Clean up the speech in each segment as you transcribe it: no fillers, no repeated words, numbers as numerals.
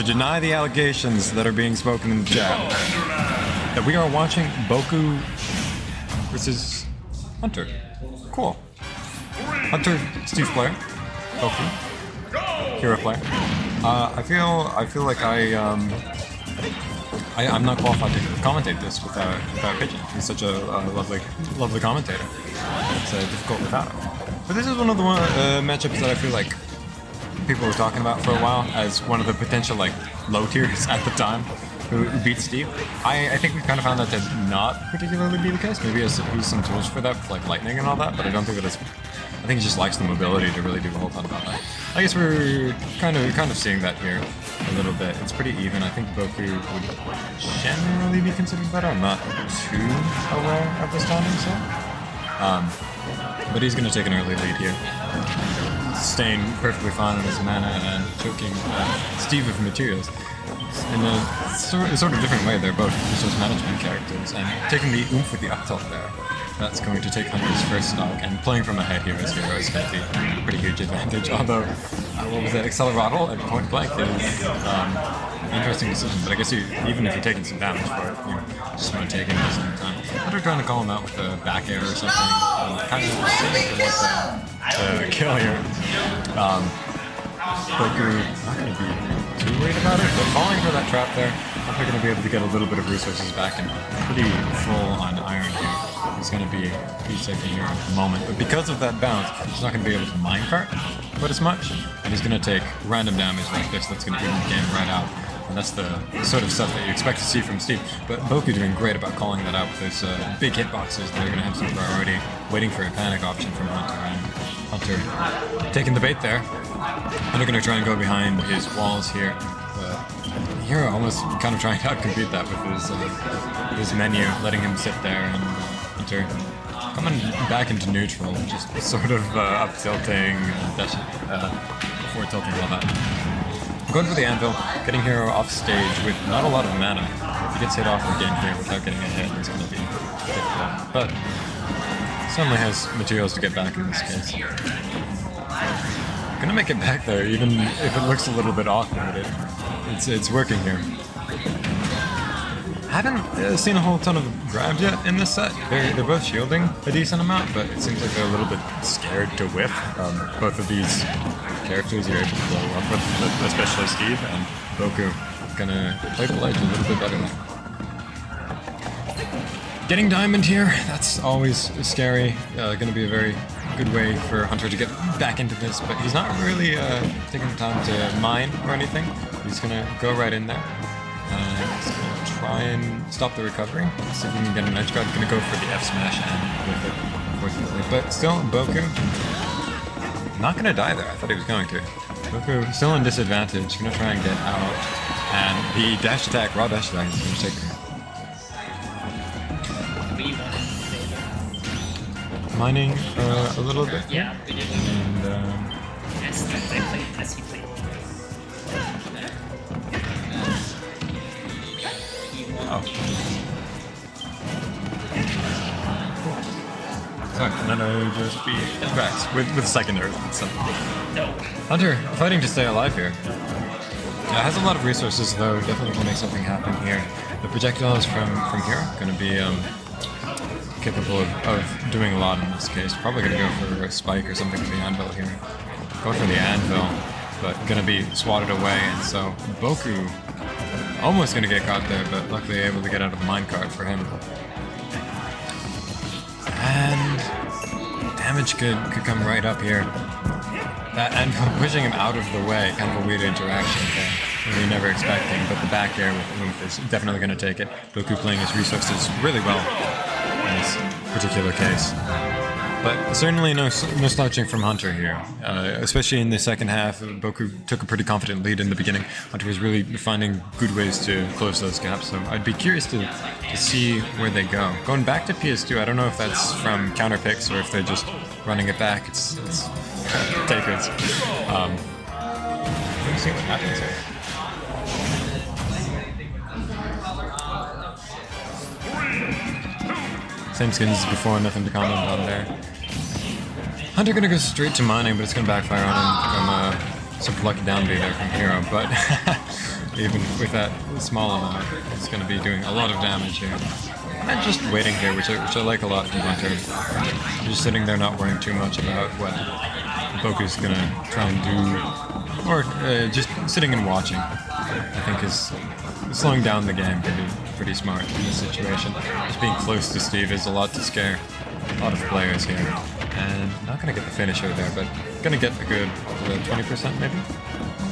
To deny the allegations that are being spoken in the chat that we are watching Boku versus Hunter. Cool. Hunter, Steve player. Boku, hero player. I feel like I'm not qualified to commentate this without Pigeon. He's such a lovely commentator. It's difficult without him. But this is one of the matchups that I feel like people were talking about for a while as one of the potential like low tiers at the time who beat Steve. I think we kind of found that to not particularly be the case. Maybe he's some tools for that, like lightning and all that, but I don't think that it's. I think he just lacks the mobility to really do a whole ton about that. I guess we're kind of seeing that here a little bit. It's pretty even. I think Boku would generally be considered better. I'm not too aware of this timing, so. But he's going to take an early lead here. Staying perfectly fine on his mana and choking Steve with materials. In a sort of different way, they're both resource management characters, and taking the oomph with the up tilt there, that's going to take Hunter's first stock, and playing from ahead here as hero is going to be a pretty huge advantage, although, what was that, Acceleratl at point blank is an interesting decision, but I guess even if you're taking some damage for it, you just want to take it at the same time. Hunter trying to call him out with a back air or something, kind of seeing what to kill here. Boku not going to be too worried about it, but falling for that trap there, Hunter going to be able to get a little bit of resources back and pretty full on iron here. He's going to be safe here at the moment, but because of that bounce, he's not going to be able to minecart quite as much, and he's going to take random damage like this that's going to even the game right out. And that's the sort of stuff that you expect to see from Steve. But Boku doing great about calling that out with those big hitboxes that are going to have some priority, waiting for a panic option from Hunter, and Hunter taking the bait there. Hunter going to try and go behind his walls here. Hero almost kind of trying to outcompete that with his menu, letting him sit there, and Hunter coming back into neutral, just sort of up tilting, before tilting all that. Going for the anvil, getting Hero off stage with not a lot of mana. If he gets hit off again here without getting a hit, it's going to be difficult. But certainly has materials to get back in this case. Gonna make it back there, even if it looks a little bit awkward. It's working here. I haven't seen a whole ton of grabs yet in this set. They're both shielding a decent amount, but it seems like they're a little bit scared to whiff. Both of these characters you're able to blow up with, especially Steve, and Boku gonna play polite a little bit better now. Getting diamond here, that's always scary. Gonna be a very good way for Hunter to get back into this, but he's not really taking the time to mine or anything. He's gonna go right in there. He's gonna try and stop the recovery. See if we can get an edge guard. Gonna go for the F smash and with it, unfortunately. But still, Boku not gonna die there. I thought he was going to. Boku still in disadvantage. Gonna try and get out, and the dash attack, raw dash attack, is gonna take her. Mining a little bit. Yeah, we did. And As he played. oh. Sorry, and then I just be tracks with secondary. So. No. Hunter fighting to stay alive here. Yeah, has a lot of resources though. Definitely can make something happen here. The projectiles from here gonna be capable of doing a lot in this case. Probably gonna go for a spike or something for the anvil here. Going for the anvil, but gonna be swatted away, and so Boku almost gonna get caught there, but luckily able to get out of the minecart for him. And damage could come right up here. That anvil pushing him out of the way, kind of a weird interaction there. We never expecting, but the back air with oomph is definitely gonna take it. Boku playing his resources really well in this particular case. But certainly no slouching from Hunter here, especially in the second half. Boku took a pretty confident lead in the beginning. Hunter was really finding good ways to close those gaps, so I'd be curious to see where they go. Going back to PS2, I don't know if that's from counter picks or if they're just running it back. It's takers. Let's see what happens here. Same skins as before, nothing to comment on there. Hunter gonna go straight to mining, but it's gonna backfire on him from super lucky down B there from Hero. But even with that small amount, he's going to be doing a lot of damage here. And just waiting here, which I like a lot from Hunter. Just sitting there not worrying too much about what Boku's going to try and do, or just sitting and watching, I think is slowing down the game pretty smart in this situation. Just being close to Steve is a lot to scare a lot of players here. And not going to get the finisher there, but going to get a good 20% maybe?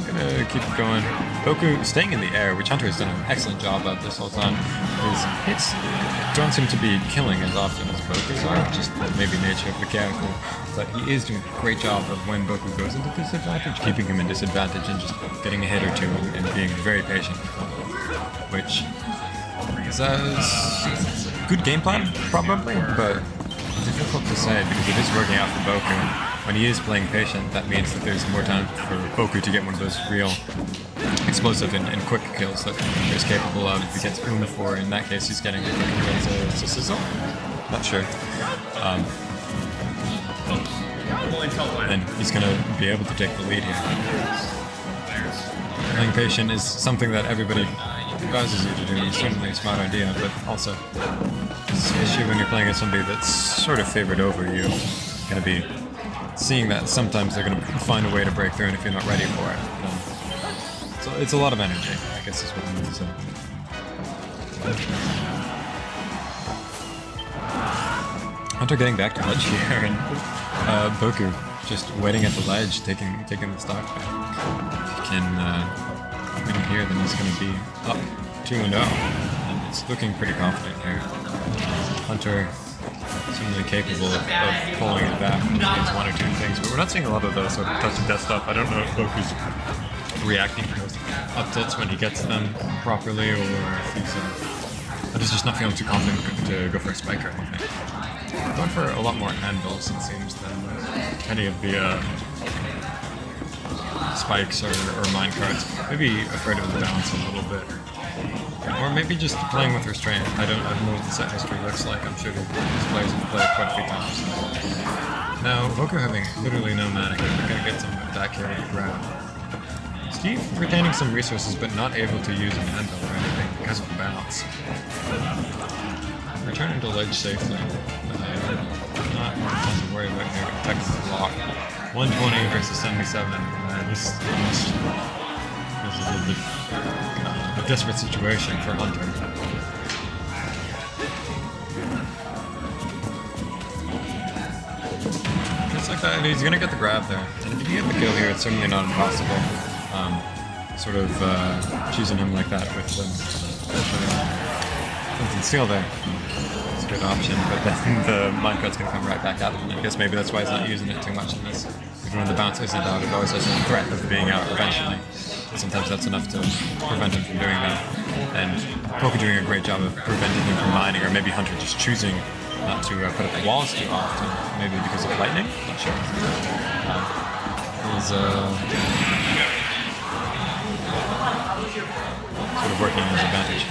Going to keep it going. Boku staying in the air, which Hunter has done an excellent job of this whole time. His hits don't seem to be killing as often as Boku's are, just maybe nature of the character. But he is doing a great job of when Boku goes into disadvantage, keeping him in disadvantage and just getting a hit or two and being very patient with him. Which is a good game plan, probably, but difficult to say because it is working out for Boku. When he is playing patient, that means that there's more time for Boku to get one of those real explosive and quick kills that he's capable of. If he gets Boom for, in that case, he's getting a quick kill to sizzle. Not sure. And he's going to be able to take the lead here. Playing patient is something that everybody advises you to do. It's certainly a smart idea, but also it's an issue when you're playing against somebody that's sort of favored over you. Going to be seeing that sometimes they're going to find a way to break through, and if you're not ready for it, then so it's a lot of energy, I guess is what I mean to say. Hunter getting back to ledge here, and Boku just waiting at the ledge, taking the stock back. If he can win here, then he's going to be up 2-0, and it's looking pretty confident here. Hunter seemingly capable of pulling it back against one or two things, but we're not seeing a lot of those sort of touch of death stuff. I don't know if Boku's reacting to those up tilts when he gets them properly, or if he's just not feeling too confident to go for a spike or anything. Going for a lot more anvils, it seems, than any of the spikes or mine cards. Maybe afraid of the bounce a little bit. Or maybe just playing with restraint. I don't know what the set history looks like. I'm sure these players have played quite a few times. Now, Boku having literally no mana, we're going to get some attack here with the grab. Steve retaining some resources, but not able to use an anvil or anything because of the bounce. Returning to ledge safely. Not tons to worry about here. Texas block. 120 versus 77. This is a little bit a desperate situation for Hunter. Just like that, he's gonna get the grab there. And if you get the kill here, it's certainly not impossible. Sort of choosing him like that with something steal there. It's a good option, but then the minecut's gonna come right back at him. I guess maybe that's why he's not using it too much in this. Even when the bounce isn't out, it always has a threat of being out eventually. Sometimes that's enough to prevent him from doing that. And Boku doing a great job of preventing him from mining, or maybe Hunter just choosing not to put up the walls too often. Maybe because of lightning? Not sure. He's sort of working on his advantage.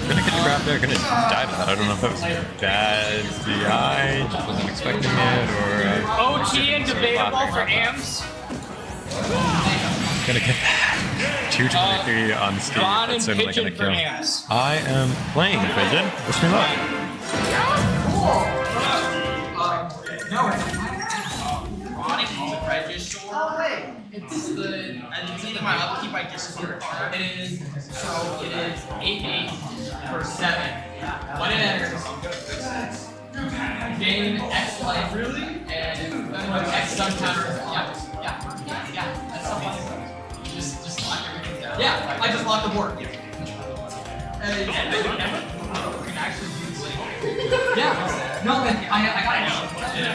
Gonna get the grab there, gonna die to that. I don't know if that was a bad DI, just wasn't expecting it, or... OT and debatable for AMS. Gonna get that. 223 on Steve. That's certainly gonna kill. I am playing Pigeon. Wish me luck. It's the at the beginning of my upkeep I disappeared. It is 8/8 for 7. When it enters, gain X life and X stun counter. Yeah. That's so funny. Just lock everything down. Yeah, I just locked the board. I can actually use like. Yeah. No, but I got it.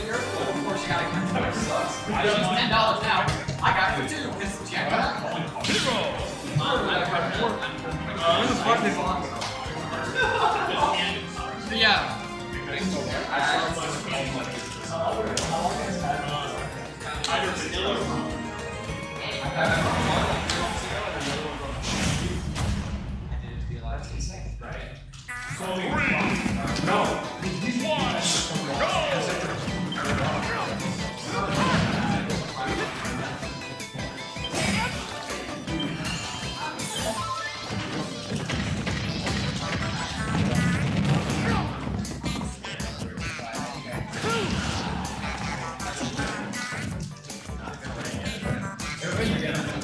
Of course, you gotta come to it. She's $10 now. I got her too, because she had that. Where the fuck is on? Yeah. win again.